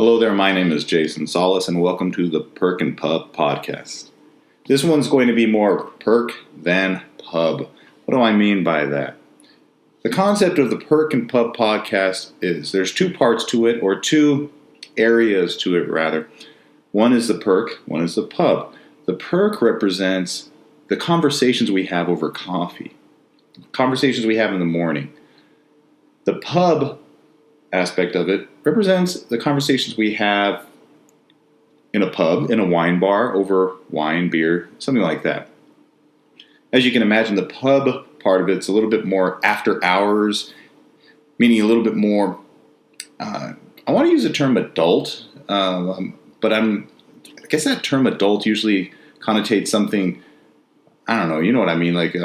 Hello there, my name is Jason Solis, and welcome to the Perk and Pub podcast. This one's going to be more perk than pub. What do I mean by that? The concept of the Perk and Pub podcast is there's two parts to it, or two areas to it, rather. One is the perk, one is the pub. The perk represents the conversations we have over coffee, conversations we have in the morning. The pub aspect of it represents the conversations we have in a pub, in a wine bar, over wine, beer, something like that. As you can imagine, the pub part of it's a little bit more after hours, meaning a little bit more, I want to use the term adult, but I guess that term adult usually connotates something, I don't know, you know what I mean, like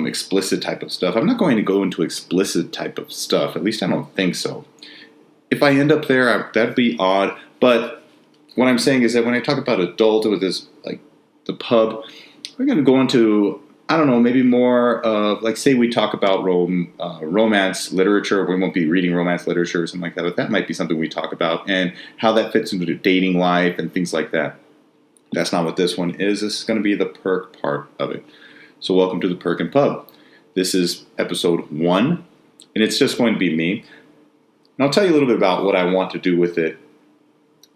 explicit type of stuff. I'm not going to go into explicit type of stuff. At least I don't think so. If I end up there, that'd be odd. But what I'm saying is that when I talk about adult with this, like the pub, we're going to go into, I don't know, maybe more of, like, say we talk about romance literature. We won't be reading romance literature or something like that, but that might be something we talk about and how that fits into dating life and things like that. That's not what this one is. This is going to be the perk part of it. So welcome to the Perk and Pub. This is episode 1, and it's just going to be me. And I'll tell you a little bit about what I want to do with it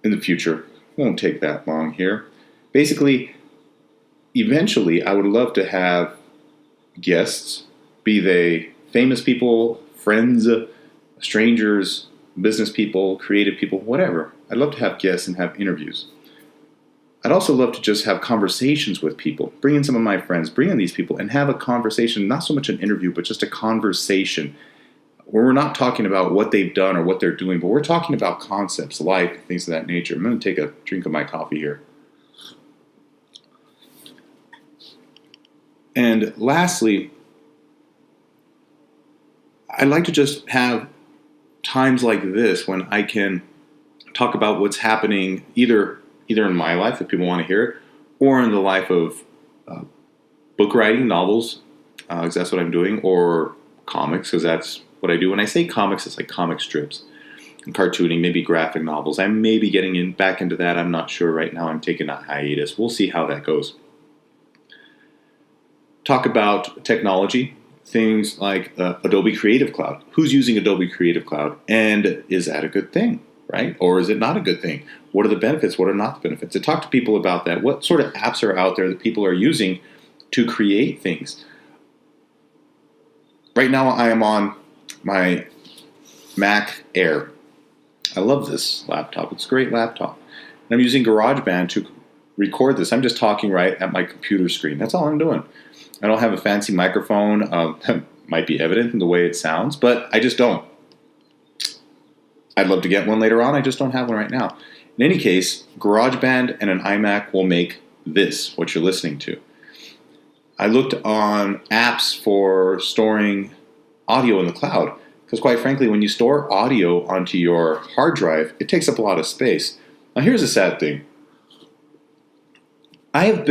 in the future. It won't take that long here. Basically, eventually, I would love to have guests, be they famous people, friends, strangers, business people, creative people, whatever. I'd love to have guests and have interviews. I'd also love to just have conversations with people, bring in some of my friends, bring in these people and have a conversation, not so much an interview, but just a conversation where we're not talking about what they've done or what they're doing, but we're talking about concepts, life, things of that nature. I'm going to take a drink of my coffee here. And lastly, I'd like to just have times like this when I can talk about what's happening either in my life, if people want to hear it, or in the life of book writing, novels, because that's what I'm doing, or comics, because that's what I do. When I say comics, it's like comic strips and cartooning, maybe graphic novels. I may be getting back into that. I'm not sure right now. I'm taking a hiatus. We'll see how that goes. Talk about technology, things like Adobe Creative Cloud. Who's using Adobe Creative Cloud? And is that a good thing, right? Or is it not a good thing? What are the benefits? What are not the benefits? To talk to people about that. What sort of apps are out there that people are using to create things? Right now I am on my Mac Air. I love this laptop. It's a great laptop. And I'm using GarageBand to record this. I'm just talking right at my computer screen. That's all I'm doing. I don't have a fancy microphone. That might be evident in the way it sounds, but I just don't. I'd love to get one later on. I just don't have one right now. In any case, GarageBand and an iMac will make this, what you're listening to. I looked on apps for storing audio in the cloud, because quite frankly, when you store audio onto your hard drive, it takes up a lot of space. Now here's a sad thing. I've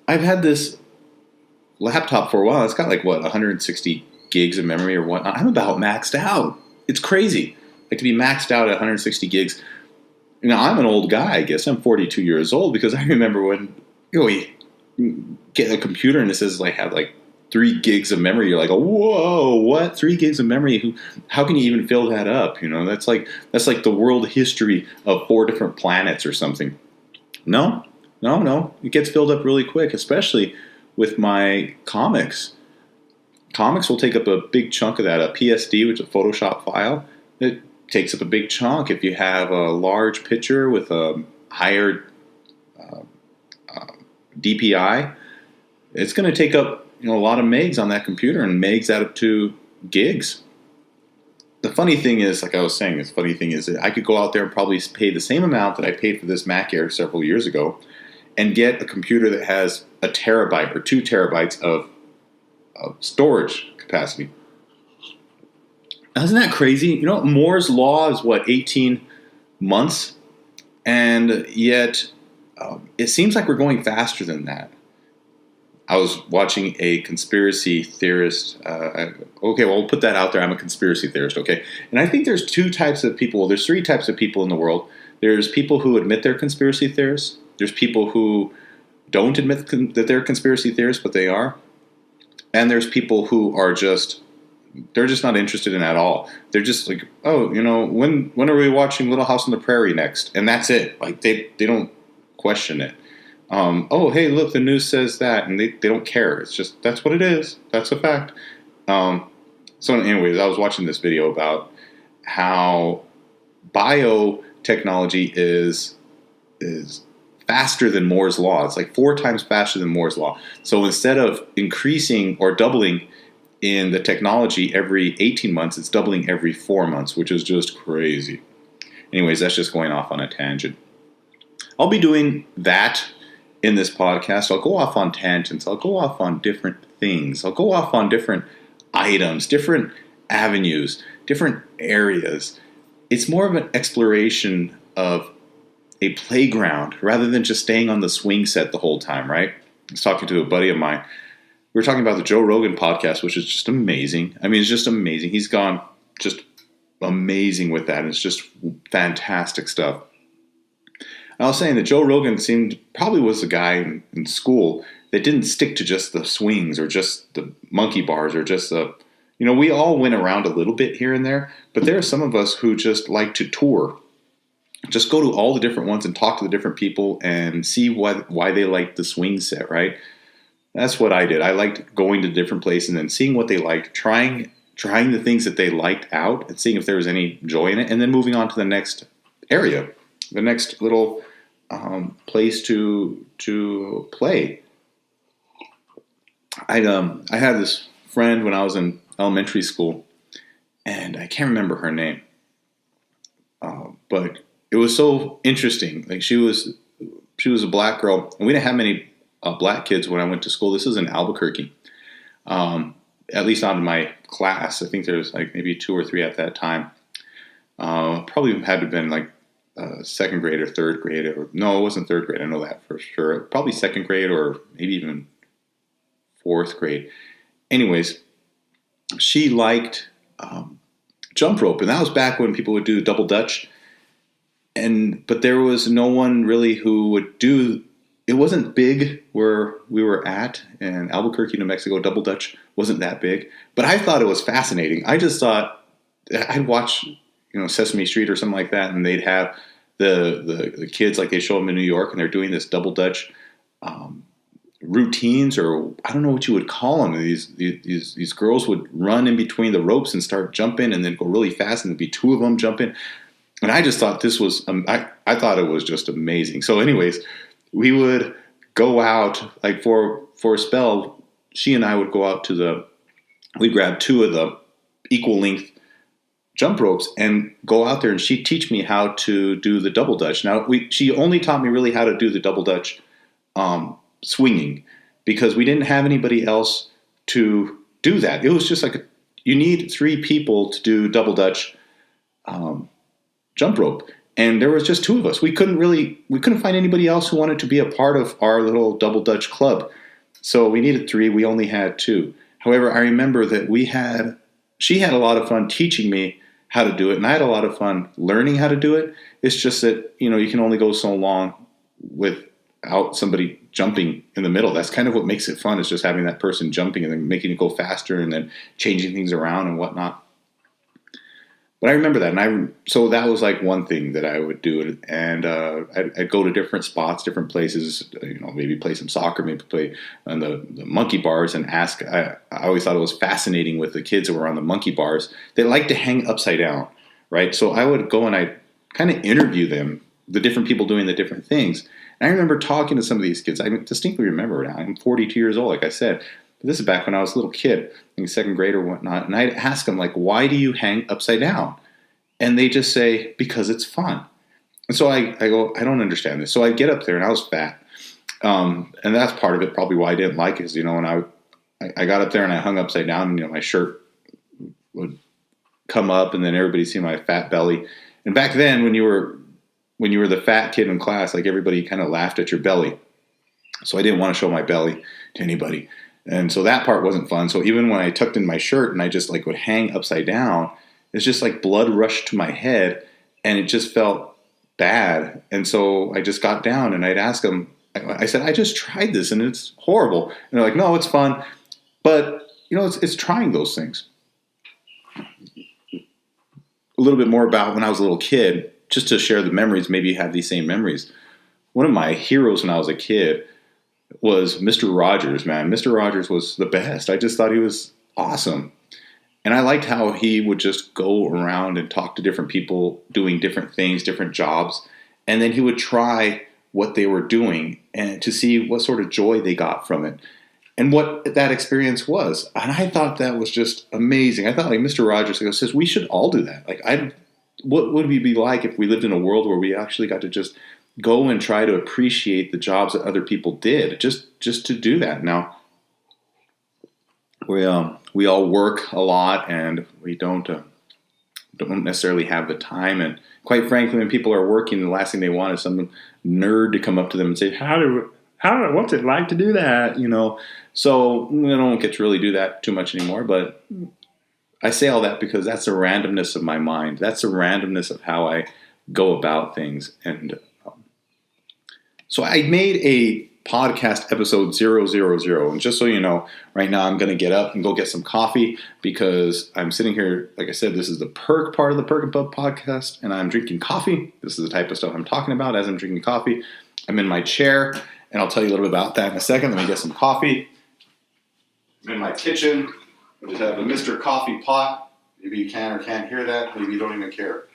had this laptop for a while. It's got 160 gigs of memory or whatnot. I'm about maxed out. It's crazy. Like, to be maxed out at 160 gigs. Now, I'm an old guy, I guess. I'm 42 years old, because I remember when you get a computer and it says have 3 gigs of memory. You're like, whoa, what? 3 gigs of memory? How can you even fill that up? That's like the world history of 4 different planets or something. No. It gets filled up really quick, especially with my comics. Comics will take up a big chunk of that. A PSD, which is a Photoshop file, it takes up a big chunk. If you have a large picture with a higher DPI, it's going to take up a lot of megs on that computer, and megs add up to gigs. The funny thing is, like I was saying, that I could go out there and probably pay the same amount that I paid for this Mac Air several years ago and get a computer that has a terabyte or 2 terabytes of storage capacity. Isn't that crazy? Moore's Law is 18 months? And yet it seems like we're going faster than that. I was watching a conspiracy theorist. Okay, well, we'll put that out there. I'm a conspiracy theorist, okay? And I think there's two types of people. Well, there's three types of people in the world. There's people who admit they're conspiracy theorists. There's people who don't admit that they're conspiracy theorists, but they are. And there's people who are they're just not interested in it at all. They're just like, oh, you know, when are we watching Little House on the Prairie next? And that's it. Like, they don't question it. Oh, hey, look, the news says that, and they don't care. It's just, that's what it is. That's a fact. So anyways, I was watching this video about how biotechnology is faster than Moore's Law. It's like 4 times faster than Moore's Law. So instead of increasing or doubling in the technology every 18 months, it's doubling every 4 months, which is just crazy. Anyways, that's just going off on a tangent. I'll be doing that in this podcast. I'll go off on tangents. I'll go off on different things. I'll go off on different items, different avenues, different areas. It's more of an exploration of a playground rather than just staying on the swing set the whole time, right? I was talking to a buddy of mine. We were talking about the Joe Rogan podcast, which is just amazing. I mean, it's just amazing. He's gone just amazing with that. It's just fantastic stuff. I was saying that Joe Rogan probably was the guy in school that didn't stick to just the swings or just the monkey bars or just we all went around a little bit here and there, but there are some of us who just like to tour. Just go to all the different ones and talk to the different people and see why they like the swing set, right? That's what I did. I liked going to different places and then seeing what they liked, trying the things that they liked out and seeing if there was any joy in it, and then moving on to the next area, the next little place to play. I had this friend when I was in elementary school, and I can't remember her name, but it was so interesting. Like she was a black girl, and we didn't have many black kids when I went to school. This was in Albuquerque, at least not in my class. I think there was like maybe 2 or 3 at that time. Probably had to have been like second grade or third grade, or no, it wasn't third grade. I know that for sure. Probably second grade or maybe even 4th grade. Anyways, she liked jump rope, and that was back when people would do double dutch. But there was no one really who would do. It wasn't big where we were at in Albuquerque, New Mexico. Double dutch wasn't that big, but I thought it was fascinating. I just thought I'd watch, Sesame Street or something like that, and they'd have the kids, like they show them in New York, and they're doing this double dutch routines, or I don't know what you would call them. These girls would run in between the ropes and start jumping, and then go really fast, and there'd be 2 of them jumping. And I just thought this was, I thought it was just amazing. So anyways, we would go out, like for a spell, she and I would go out we'd grab 2 of the equal length jump ropes and go out there, and she'd teach me how to do the double dutch. Now, she only taught me really how to do the double dutch swinging, because we didn't have anybody else to do that. It was just like, you need 3 people to do double dutch jump rope, and there was just 2 of us. We couldn't find anybody else who wanted to be a part of our little double dutch club. So we needed 3. We only had 2. However, I remember that she had a lot of fun teaching me how to do it, and I had a lot of fun learning how to do it. It's just that, you can only go so long without somebody jumping in the middle. That's kind of what makes it fun, is just having that person jumping and then making it go faster and then changing things around and whatnot. But I remember that, so that was like one thing that I would do, and I'd go to different spots, different places, maybe play some soccer, maybe play on the monkey bars, and ask. I always thought it was fascinating with the kids who were on the monkey bars. They like to hang upside down, right? So I would go and I'd kind of interview them, the different people doing the different things. And I remember talking to some of these kids. I distinctly remember now. I'm 42 years old, like I said. This is back when I was a little kid, in 2nd grade or whatnot. And I'd ask them, like, why do you hang upside down? And they just say, because it's fun. And so I go, I don't understand this. So I get up there, and I was fat. And that's part of it, probably why I didn't like it, is, when I got up there and I hung upside down, and, my shirt would come up, and then everybody see my fat belly. And back then, when you were the fat kid in class, like, everybody kind of laughed at your belly. So I didn't want to show my belly to anybody. And so that part wasn't fun. So even when I tucked in my shirt and I just like would hang upside down, it's just like blood rushed to my head and it just felt bad. And so I just got down and I'd ask them, I said, I just tried this and it's horrible. And they're like, no, it's fun. But, it's trying those things. A little bit more about when I was a little kid, just to share the memories, maybe you have these same memories. One of my heroes when I was a kid was Mr. Rogers, man. Mr. Rogers was the best. I just thought he was awesome. And I liked how he would just go around and talk to different people doing different things, different jobs. And then he would try what they were doing and to see what sort of joy they got from it and what that experience was. And I thought that was just amazing. I thought like Mr. Rogers says, we should all do that. Like, what would we be like if we lived in a world where we actually got to just go and try to appreciate the jobs that other people did, just to do that. Now, we all work a lot, and we don't necessarily have the time. And quite frankly, when people are working, the last thing they want is some nerd to come up to them and say, what's it like to do that? So I don't get to really do that too much anymore. But I say all that because that's the randomness of my mind. That's the randomness of how I go about things. And so I made a podcast episode 000. And just so you know, right now I'm going to get up and go get some coffee because I'm sitting here. Like I said, this is the Perk part of the Perk and Pub podcast, and I'm drinking coffee. This is the type of stuff I'm talking about as I'm drinking coffee. I'm in my chair, and I'll tell you a little bit about that in a second. Let me get some coffee. I'm in my kitchen. I just have a Mr. Coffee pot. Maybe you can or can't hear that. Maybe you don't even care.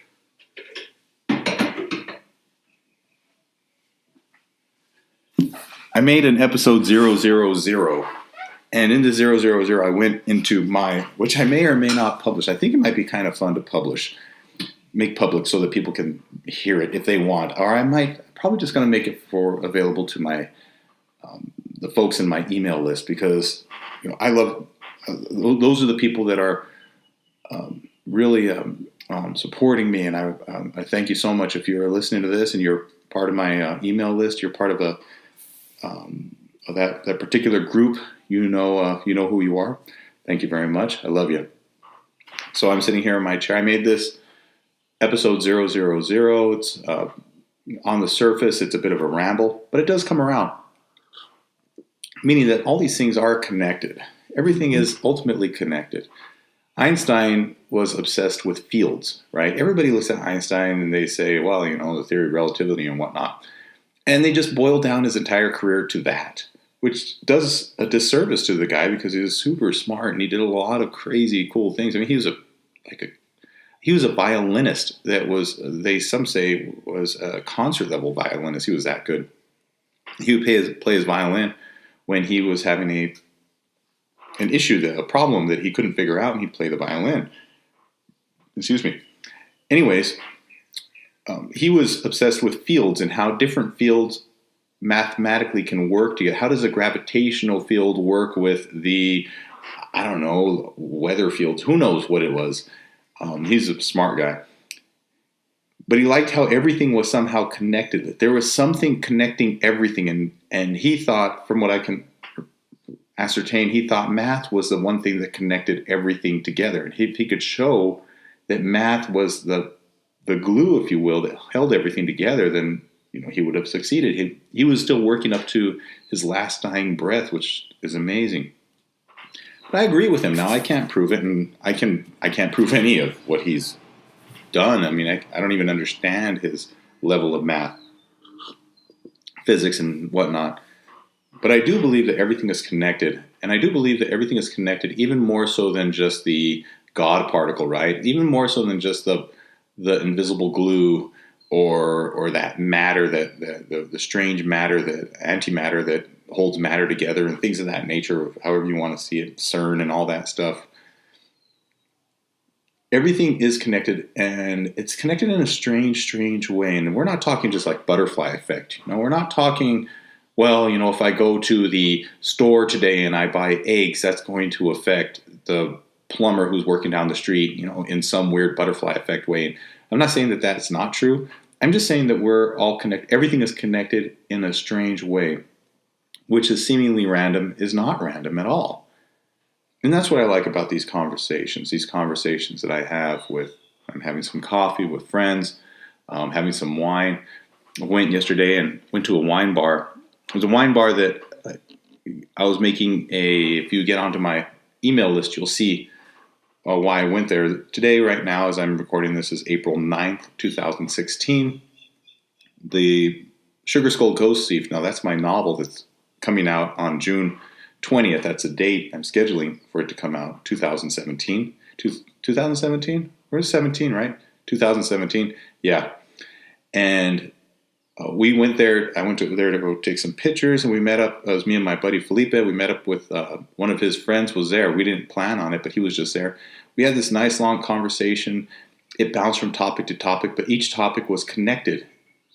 I made an episode 000, and in the 000, I went into which I may or may not publish. I think it might be kind of fun to make public so that people can hear it if they want. Or I might probably just going to make it available to my the folks in my email list because I love those are the people that are really supporting me, and I thank you so much if you're listening to this and you're part of my email list. You're part of that particular group. You know who you are. Thank you very much. I love you. So I'm sitting here in my chair. I made this episode 000. It's on the surface, it's a bit of a ramble, but it does come around. Meaning that all these things are connected. Everything is ultimately connected. Einstein was obsessed with fields, right? Everybody looks at Einstein and they say, well, the theory of relativity and whatnot. And they just boil down his entire career to that, which does a disservice to the guy because he was super smart and he did a lot of crazy, cool things. I mean, he was a violinist that was, some say, was a concert level violinist. He was that good. He would play his violin when he was having an issue, a problem that he couldn't figure out, and he'd play the violin. Excuse me. Anyways, he was obsessed with fields and how different fields mathematically can work together. How does a gravitational field work with the, weather fields? Who knows what it was? He's a smart guy. But he liked how everything was somehow connected. There was something connecting everything. And he thought, from what I can ascertain, he thought math was the one thing that connected everything together. And if he could show that math was the glue, if you will, that held everything together, then he would have succeeded. He was still working up to his last dying breath, which is amazing. But I agree with him. Now I can't prove it, and I can't prove any of what he's done. I mean, I don't even understand his level of math, physics, and whatnot. But I do believe that everything is connected, and I do believe that everything is connected even more so than just the God particle, right? Even more so than just the invisible glue or that matter, that the strange matter, that antimatter that holds matter together and things of that nature, however you want to see it, CERN and all that stuff. Everything is connected, and it's connected in a strange way. And we're not talking just like butterfly effect. We're not talking, well, if I go to the store today and I buy eggs, that's going to affect the plumber who's working down the street, in some weird butterfly effect way. I'm not saying that that's not true. I'm just saying that we're all connected. Everything is connected in a strange way. which is seemingly random, is not random at all. And that's what I like about these conversations that I have with, I'm having some coffee with friends, having some wine. I went yesterday and went to a wine bar. It was a wine bar that I was making if you get onto my email list, you'll see why I went there. Today, right now, as I'm recording this, is April 9th, 2016. The Sugar Skull Ghost Thief, now that's my novel that's coming out on June 20th. That's a date I'm scheduling for it to come out, 2017. 2017? Where's 17, right? 2017. Yeah. And we went there. I went there to go take some pictures, and we met up. It was me and my buddy Felipe. We met up with one of his friends was there. We didn't plan on it, but he was just there. We had this nice long conversation. It bounced from topic to topic, but each topic was connected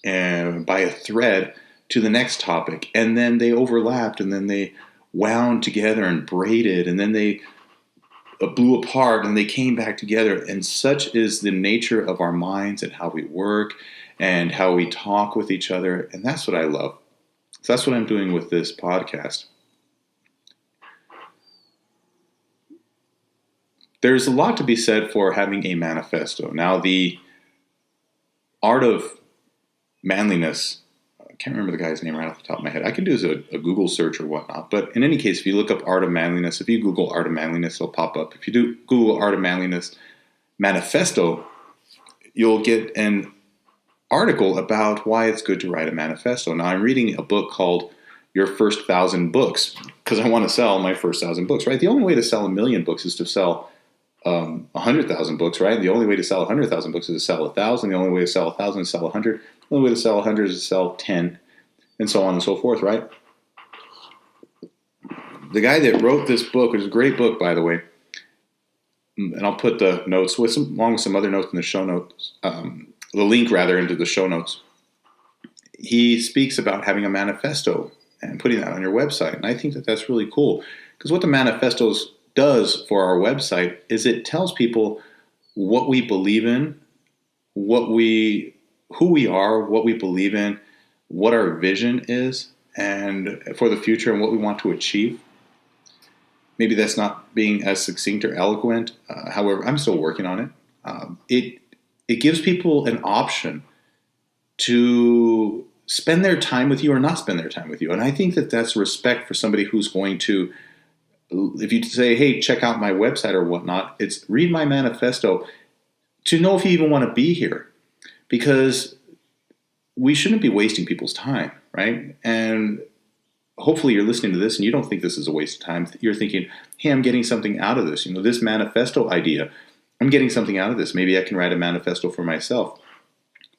by a thread to the next topic. And then they overlapped, and then they wound together and braided, and then they blew apart, and they came back together. And such is the nature of our minds and how we work and how we talk with each other. And that's what I love. So that's what I'm doing with this podcast. There's a lot to be said for having a manifesto. Now, the art of manliness, I can't remember the guy's name right off the top of my head. I can do a Google search or whatnot. But in any case, if you look up art of manliness, if you Google art of manliness, it'll pop up. If you do Google art of manliness manifesto, you'll get an article about why it's good to write a manifesto. Now, I'm reading a book called Your First 1,000 Books because I want to sell my first 1,000 books, right? The only way to sell 1,000,000 books is to sell 100,000 books, right? The only way to sell 100,000 books is to sell 1,000. The only way to sell 1,000 is to sell 100. The only way to sell 100 is to sell 10, and so on and so forth, right? The guy that wrote this book, which is a great book, by the way, and I'll put the notes along with some other notes in the show notes, the link rather into the show notes. He speaks about having a manifesto and putting that on your website. And I think that that's really cool because what the manifesto does for our website is it tells people what we believe in, who we are, what we believe in, what our vision is and for the future and what we want to achieve. Maybe that's not being as succinct or eloquent. However, I'm still working on it. It gives people an option to spend their time with you or not spend their time with you. And I think that that's respect for somebody who's going to, if you say, hey, check out my website or whatnot, it's read my manifesto to know if you even want to be here. Because we shouldn't be wasting people's time, right? And hopefully you're listening to this and you don't think this is a waste of time. You're thinking, hey, I'm getting something out of this. This manifesto idea, I'm getting something out of this. Maybe I can write a manifesto for myself.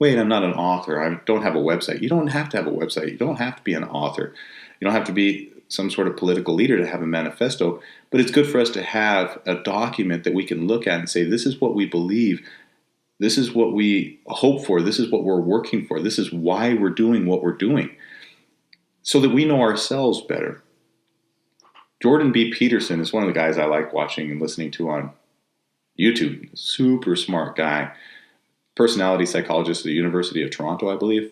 Wait, I'm not an author. I don't have a website. You don't have to have a website. You don't have to be an author. You don't have to be some sort of political leader to have a manifesto. But it's good for us to have a document that we can look at and say, this is what we believe. This is what we hope for. This is what we're working for. This is why we're doing what we're doing. So that we know ourselves better. Jordan B. Peterson is one of the guys I like watching and listening to on YouTube. Super smart guy. Personality psychologist at the University of Toronto, I believe.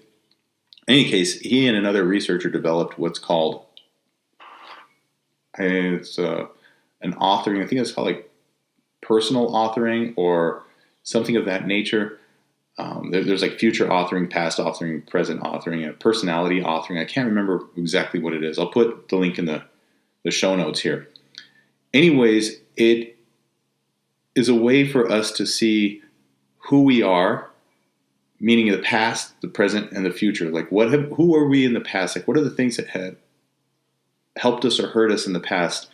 In any case, he and another researcher developed what's called, an authoring, I think it's called like personal authoring or something of that nature. There's like future authoring, past authoring, present authoring, and personality authoring. I can't remember exactly what it is. I'll put the link in the show notes here. Anyways, it is a way for us to see who we are, meaning the past, the present, and the future. Like who are we in the past? Like what are the things that have helped us or hurt us in the past?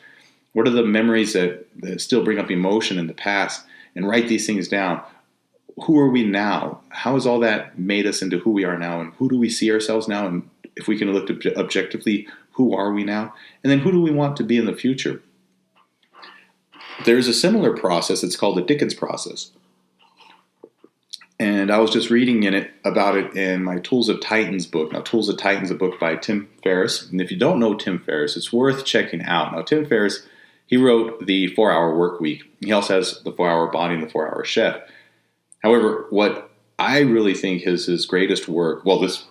What are the memories that still bring up emotion in the past? And write these things down. Who are we now? How has all that made us into who we are now? And who do we see ourselves now? And if we can look objectively, who are we now? And then who do we want to be in the future? There's a similar process. It's called the Dickens process. And I was just reading about it in my Tools of Titans book. Now, Tools of Titans is a book by Tim Ferriss. And if you don't know Tim Ferriss, it's worth checking out. Now, Tim Ferriss, he wrote the 4-Hour Work Week. He also has the 4-Hour Body and the 4-Hour Chef. However, what I really think is his greatest work, well, this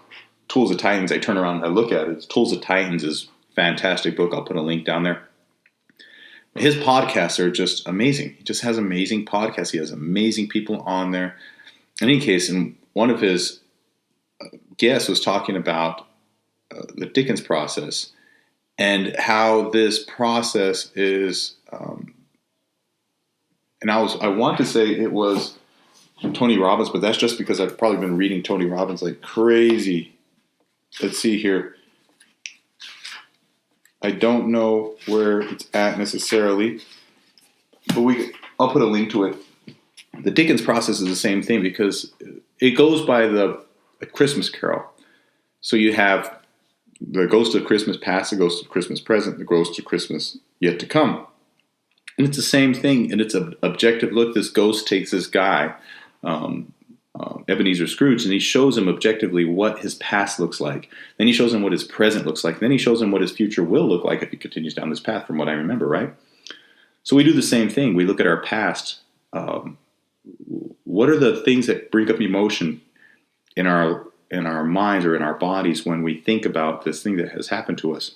Tools of Titans, I turn around and I look at it, Tools of Titans is fantastic book. I'll put a link down there. His podcasts are just amazing. He just has amazing podcasts. He has amazing people on there. In any case, in one of his guests was talking about the Dickens process and how this process is, and I want to say it was Tony Robbins, but that's just because I've probably been reading Tony Robbins like crazy. Let's see here. I don't know where it's at necessarily, but I'll put a link to it. The Dickens process is the same thing because it goes by the Christmas Carol. So you have the ghost of Christmas past, the ghost of Christmas present, the ghost of Christmas yet to come. And it's the same thing, and it's an objective look. This ghost takes this guy, Ebenezer Scrooge, and he shows him objectively what his past looks like. Then he shows him what his present looks like. Then he shows him what his future will look like if he continues down this path, from what I remember, right? So we do the same thing. We look at our past. What are the things that bring up emotion in our minds or in our bodies when we think about this thing that has happened to us?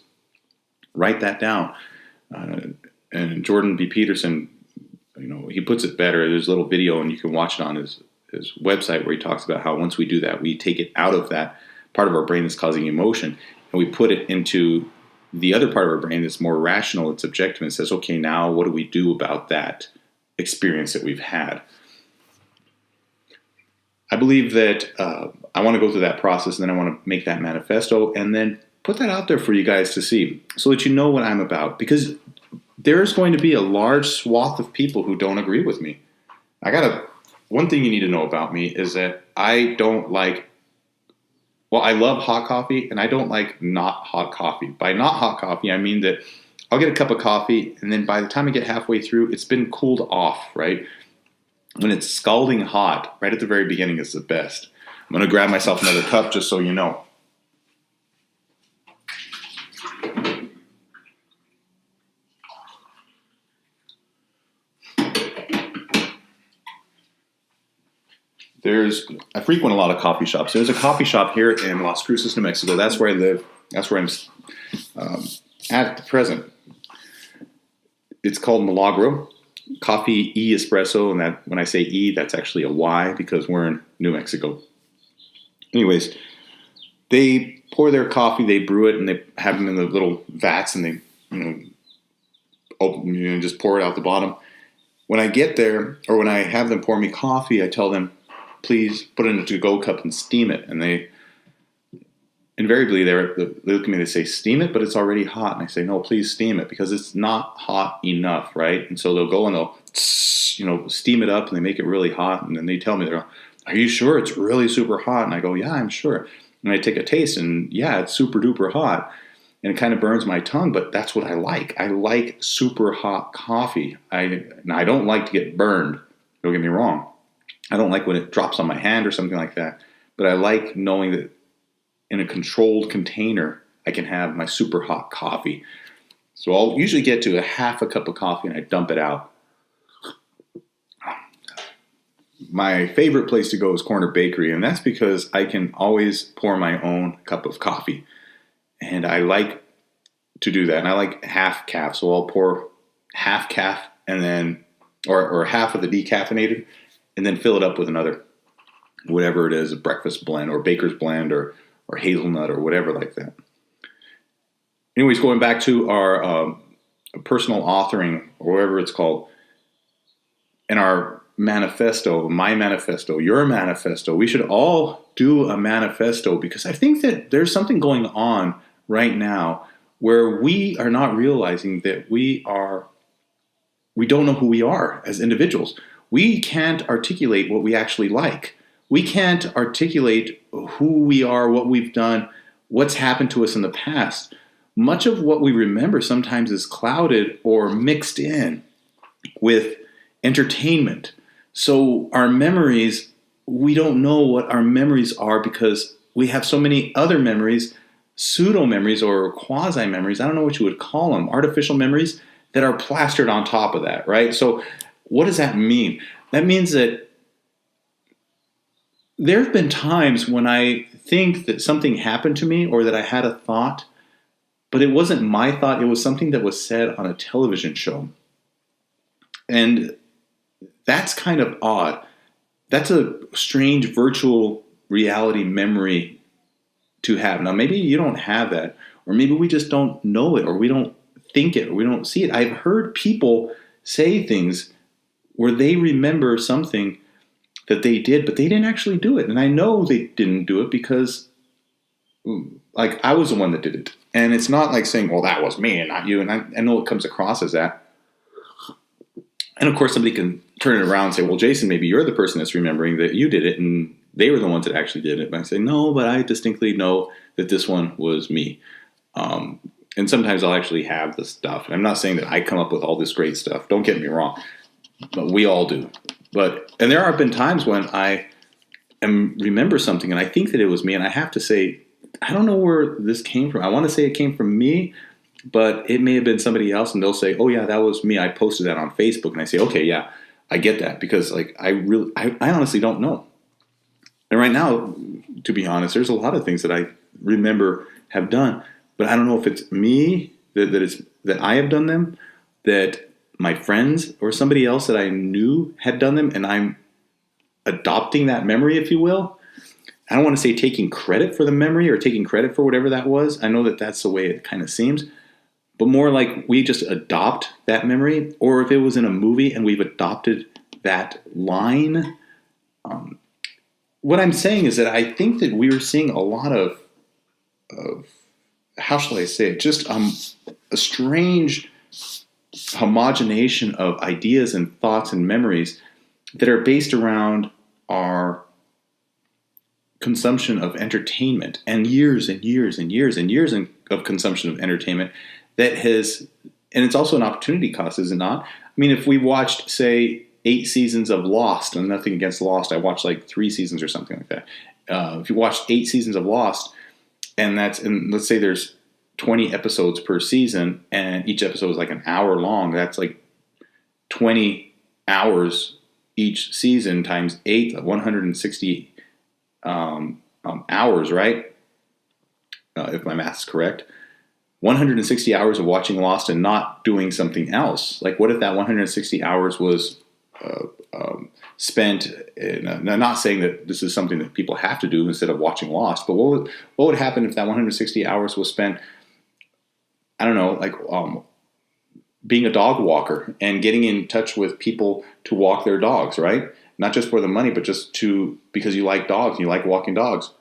Write that down. And Jordan B. Peterson, he puts it better. There's a little video, and you can watch it on his website, where he talks about how once we do that, we take it out of that part of our brain that's causing emotion, and we put it into the other part of our brain that's more rational, it's objective, and says, okay, now what do we do about that experience that we've had? I believe that I want to go through that process, and then I want to make that manifesto, and then put that out there for you guys to see, so that you know what I'm about, because there's going to be a large swath of people who don't agree with me. One thing you need to know about me is that I love hot coffee, and I don't like not hot coffee. By not hot coffee, I mean that I'll get a cup of coffee, and then by the time I get halfway through, it's been cooled off, right? When it's scalding hot, right at the very beginning, is the best. I'm going to grab myself another cup just so you know. I frequent a lot of coffee shops. There's a coffee shop here in Las Cruces, New Mexico. That's where I live. That's where I'm at the present. It's called Milagro. Coffee E Espresso, and that when I say E, that's actually a Y because we're in New Mexico. Anyways, they pour their coffee, they brew it, and they have them in the little vats, and they just pour it out the bottom. When I get there, or when I have them pour me coffee, I tell them, please put it in a to-go cup and steam it. And they invariably they look at me and they say, steam it, but it's already hot. And I say, no, please steam it, because it's not hot enough, right? And so they'll go and they'll steam it up, and they make it really hot. And then they tell me, are you sure it's really super hot? And I go, yeah, I'm sure. And I take a taste, and yeah, it's super duper hot. And it kind of burns my tongue, but that's what I like. I like super hot coffee. I don't like to get burned. Don't get me wrong. I don't like when it drops on my hand or something like that. But I like knowing that in a controlled container, I can have my super hot coffee. So I'll usually get to a half a cup of coffee, and I dump it out. My favorite place to go is Corner Bakery, and that's because I can always pour my own cup of coffee. And I like to do that. And I like half calf. So I'll pour half calf and then, or half of the decaffeinated, and then fill it up with another, whatever it is, a breakfast blend or baker's blend or hazelnut or whatever like that. Anyways, going back to our personal authoring, or whatever it's called, in our manifesto, my manifesto, your manifesto, we should all do a manifesto, because I think that there's something going on right now where we are not realizing that we don't know who we are as individuals. We can't articulate what we actually like. We can't articulate who we are, what we've done, what's happened to us in the past. Much of what we remember sometimes is clouded or mixed in with entertainment. So our memories, we don't know what our memories are, because we have so many other memories, pseudo memories or quasi memories, I don't know what you would call them, artificial memories that are plastered on top of that, right? So what does that mean? That means that there have been times when I think that something happened to me, or that I had a thought, But it wasn't my thought. It was something that was said on a television show. And that's kind of odd. That's a strange virtual reality memory to have. Now, maybe you don't have that, or maybe we just don't know it, or we don't think it, or we don't see it. I've heard people say things where they remember something that they did, but they didn't actually do it. And I know they didn't do it because, like, I was the one that did it. And it's not like saying, well, that was me and not you. And I know it comes across as that. And of course, somebody can turn it around and say, well, Jason, maybe you're the person that's remembering that you did it and they were the ones that actually did it. But I say, no, but I distinctly know that this one was me. And sometimes I'll actually have the stuff. And I'm not saying that I come up with all this great stuff. Don't get me wrong. But we all do. And there have been times when I remember something and I think that it was me. And I have to say, I don't know where this came from. I want to say it came from me, but it may have been somebody else. And they'll say, oh, yeah, that was me. I posted that on Facebook. And I say, okay, yeah, I get that. Because like I honestly don't know. And right now, to be honest, there's a lot of things that I remember have done. But I don't know if it's me that I have done them, that my friends or somebody else that I knew had done them, and I'm adopting that memory, if you will. I don't want to say taking credit for the memory or taking credit for whatever that was. I know that that's the way it kind of seems, but more like we just adopt that memory, or if it was in a movie and we've adopted that line. What I'm saying is that I think that we're seeing a lot of how shall I say it? Just a strange homogenation of ideas and thoughts and memories that are based around our consumption of entertainment and years and years and years and years of consumption of entertainment that has, and it's also an opportunity cost, is it not? I mean, if we watched, say, 8 seasons of Lost, and nothing against Lost, I watched like 3 seasons or something like that. If you watched 8 seasons of Lost, and let's say there's 20 episodes per season, and each episode is like an hour long, that's like 20 hours each season times 8, 160 hours, right? If my math is correct. 160 hours of watching Lost and not doing something else. Like, what if that 160 hours was spent in, I'm not saying that this is something that people have to do instead of watching Lost, but what would happen if that 160 hours was spent, I don't know, like being a dog walker and getting in touch with people to walk their dogs, right? Not just for the money, but just because you like dogs and you like walking dogs.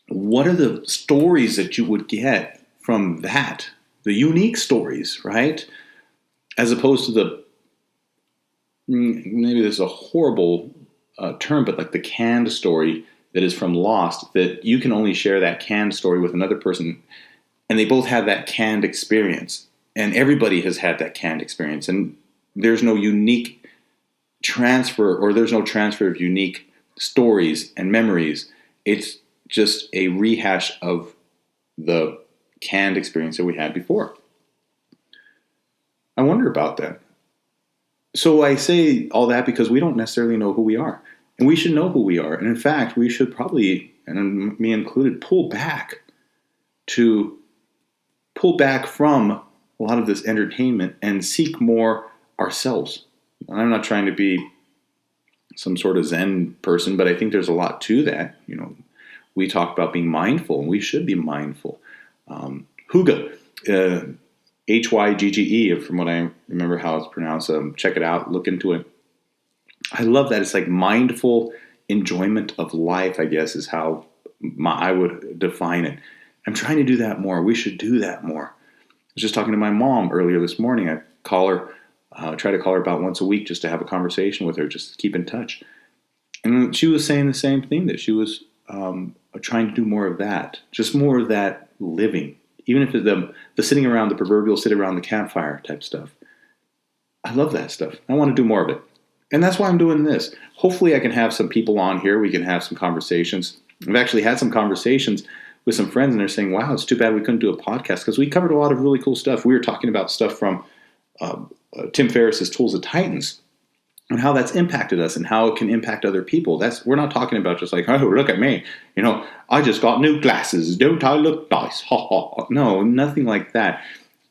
What are the stories that you would get from that? The unique stories, right? As opposed to maybe this is a horrible term, but like the canned story that is from Lost, that you can only share that canned story with another person, and they both have that canned experience. And everybody has had that canned experience. And there's no unique transfer, or there's no transfer of unique stories and memories. It's just a rehash of the canned experience that we had before. I wonder about that. So I say all that because we don't necessarily know who we are. And we should know who we are. And in fact, we should probably, and me included, pull back from a lot of this entertainment and seek more ourselves. And I'm not trying to be some sort of Zen person, but I think there's a lot to that. You know, we talk about being mindful, and we should be mindful. Hygge, Hygge, from what I remember how it's pronounced. Check it out, look into it. I love that. It's like mindful enjoyment of life, I guess, is how I would define it. I'm trying to do that more. We should do that more. I was just talking to my mom earlier this morning. I try to call her about once a week just to have a conversation with her, just to keep in touch. And she was saying the same thing, that she was trying to do more of that, just more of that living, even if it's the sitting around the proverbial sit around the campfire type stuff. I love that stuff. I want to do more of it. And that's why I'm doing this. Hopefully I can have some people on here. We can have some conversations. I've actually had some conversations with some friends, and they're saying, wow, it's too bad we couldn't do a podcast, because we covered a lot of really cool stuff. We were talking about stuff from Tim Ferriss's Tools of Titans. and how that's impacted us and how it can impact other people. We're not talking about just like, oh, look at me. I just got new glasses. Don't I look nice? Ha ha. No, nothing like that.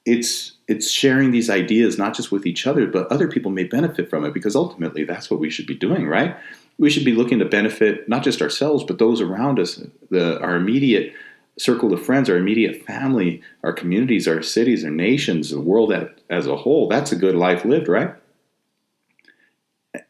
It's sharing these ideas, not just with each other, but other people may benefit from it, because ultimately that's what we should be doing, right? We should be looking to benefit not just ourselves, but those around us, our immediate circle of friends, our immediate family, our communities, our cities, our nations, the world as a whole. That's a good life lived, right?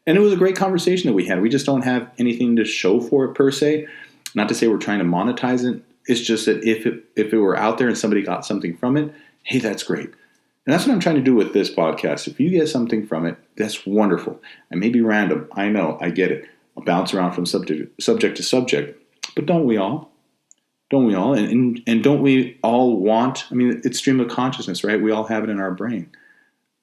And it was a great conversation that we had. We just don't have anything to show for it per se. Not to say we're trying to monetize it. It's just that if it were out there and somebody got something from it, hey, that's great. And that's what I'm trying to do with this podcast. If you get something from it, that's wonderful. I may be random. I know. I get it. I'll bounce around from subject to subject. But don't we all? Don't we all? And don't we all want, it's stream of consciousness, right? We all have it in our brain.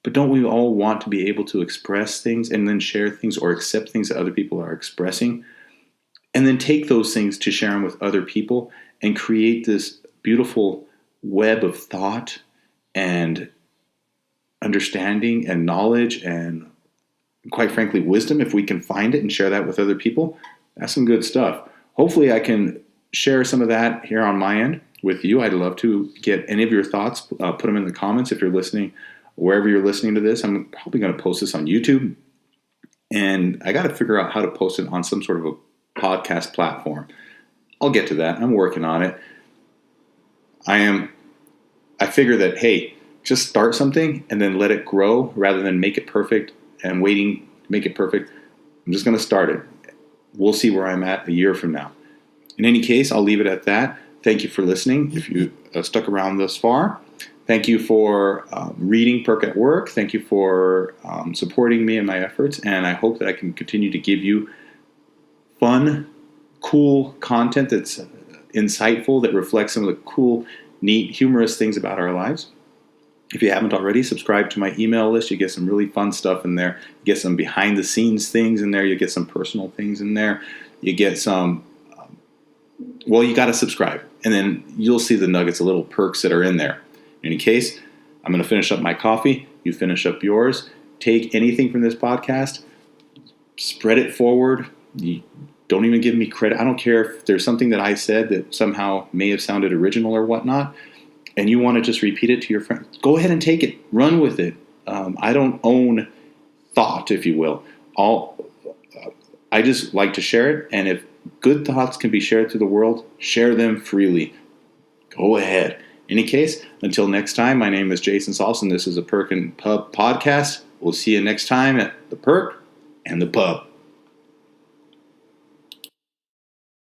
But don't we all want to be able to express things and then share things or accept things that other people are expressing, and then take those things to share them with other people and create this beautiful web of thought and understanding and knowledge and, quite frankly, wisdom? If we can find it and share that with other people, that's some good stuff. Hopefully I can share some of that here on my end with you. I'd love to get any of your thoughts. Put them in the comments if you're listening. Wherever you're listening to this, I'm probably going to post this on YouTube. And I got to figure out how to post it on some sort of a podcast platform. I'll get to that. I'm working on it. I figure that, hey, just start something and then let it grow rather than make it perfect and waiting to make it perfect. I'm just going to start it. We'll see where I'm at a year from now. In any case, I'll leave it at that. Thank you for listening. If you stuck around this far, thank you for reading Perk at Work. Thank you for supporting me in my efforts. And I hope that I can continue to give you fun, cool content that's insightful, that reflects some of the cool, neat, humorous things about our lives. If you haven't already, subscribe to my email list. You get some really fun stuff in there. You get some behind-the-scenes things in there. You get some personal things in there. You get some, you got to subscribe. And then you'll see the nuggets, the little perks that are in there. In any case, I'm going to finish up my coffee. You finish up yours. Take anything from this podcast, spread it forward. You don't even give me credit. I don't care if there's something that I said that somehow may have sounded original or whatnot, and you want to just repeat it to your friends. Go ahead and take it. Run with it. I don't own thought, if you will. I just like to share it, and if good thoughts can be shared to the world, share them freely. Go ahead. In any case, until next time, my name is Jason Salson. This is a Perk and Pub podcast. We'll see you next time at the Perk and the Pub.